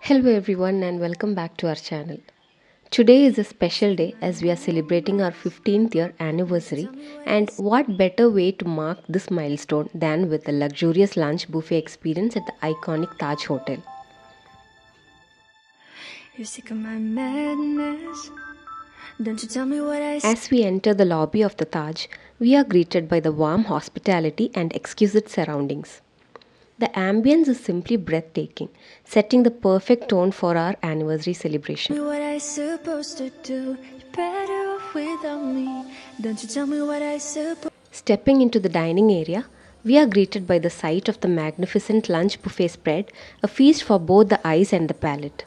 Hello everyone and welcome back to our channel. Today is a special day as we are celebrating our 15th year anniversary, and what better way to mark this milestone than with a luxurious lunch buffet experience at the iconic Taj Hotel. You're sick of my madness. Don't you tell me what I say. As we enter the lobby of the Taj, we are greeted by the warm hospitality and exquisite surroundings. The ambience is simply breathtaking, setting the perfect tone for our anniversary celebration. Tell me what I supposed to do. You're better off without me. Don't you tell me what I supposed. Stepping into the dining area, we are greeted by the sight of the magnificent lunch buffet spread, a feast for both the eyes and the palate.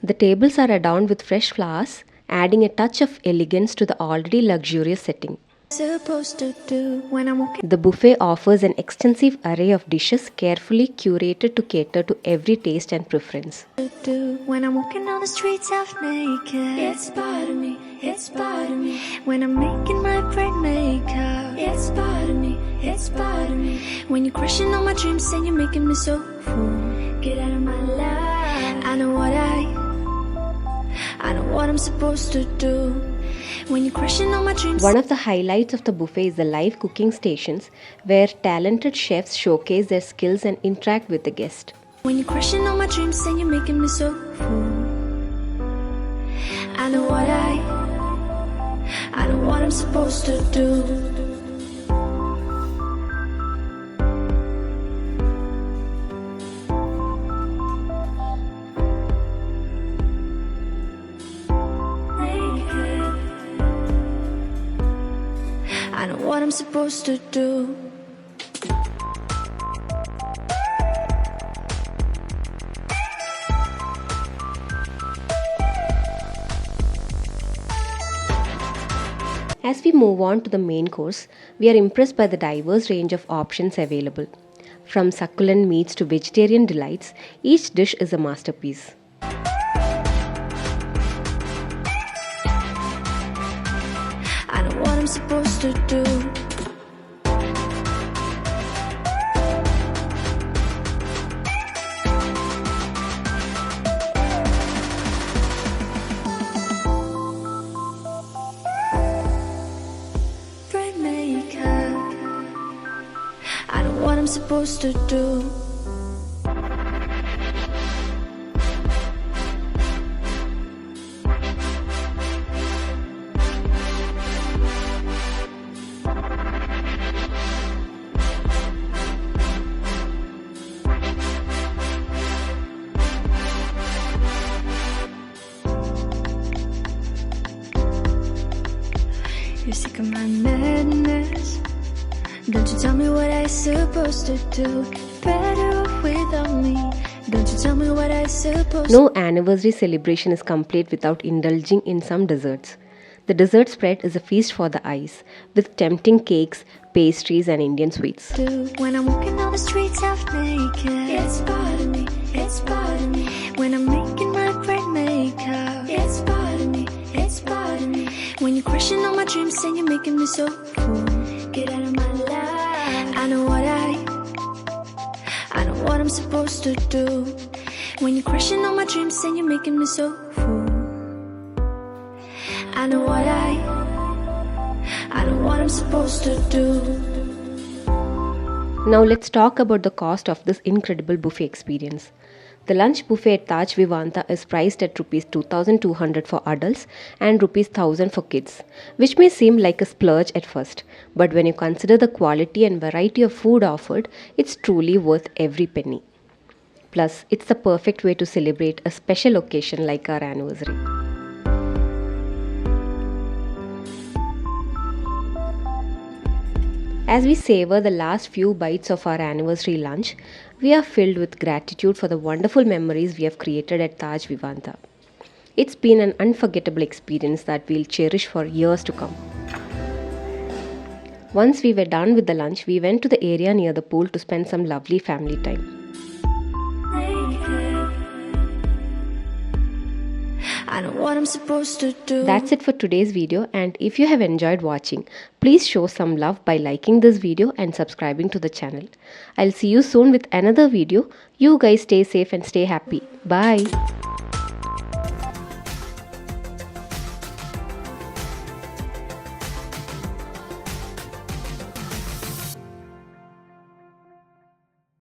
The tables are adorned with fresh flowers, adding a touch of elegance to the already luxurious setting. Supposed to do when I'm walking The buffet offers an extensive array of dishes carefully curated to cater to every taste and preference. to do when I'm walking on the streets half naked. It's part of me, it's part of me. When I'm making my bright makeup. It's part of me, it's part of me. When you're crushing on my dreams and you're making me so full. Get out of my life. I know what I'm supposed to do. When you're crushing on my dreams. One of the highlights of the buffet is the live cooking stations, where talented chefs showcase their skills and interact with the guests. When you're crushing on my dreams and you're making me so full. I know what I'm supposed to do. I know what I'm supposed to do. As we move on to the main course, we are impressed by the diverse range of options available. From succulent meats to vegetarian delights, each dish is a masterpiece. I know what I'm supposed to do. Bright makeup. I know what I'm supposed to do. You're sick of my madness. Don't you tell me what I supposed to do. Better off without me. Don't you tell me what I supposed to. No anniversary celebration is complete without indulging in some desserts. The dessert spread is a feast for the eyes, with tempting cakes, pastries, and Indian sweets. Do when I'm walking on the streets half naked. It's part of me, it's part of me. When I'm making my bright makeup. It's part of me, it's part of me. When you're crushing on my dreams and you're making me so full. Get out of my life. I know what I'm supposed to do. When you're crushing on my dreams and you're making me so full. I know what I'm supposed to do. Now let's talk about the cost of this incredible buffet experience. The lunch buffet at Taj Vivanta is priced at Rs 2,200 for adults and Rs 1,000 for kids, which may seem like a splurge at first, but when you consider the quality and variety of food offered, it's truly worth every penny. Plus, it's the perfect way to celebrate a special occasion like our anniversary. As we savor the last few bites of our anniversary lunch, we are filled with gratitude for the wonderful memories we have created at Taj Vivanta. It's been an unforgettable experience that we'll cherish for years to come. Once we were done with the lunch, we went to the area near the pool to spend some lovely family time. I know what I'm supposed to do. That's it for today's video, and if you have enjoyed watching, please show some love by liking this video and subscribing to the channel. I'll see you soon with another video. You guys stay safe and stay happy. Bye.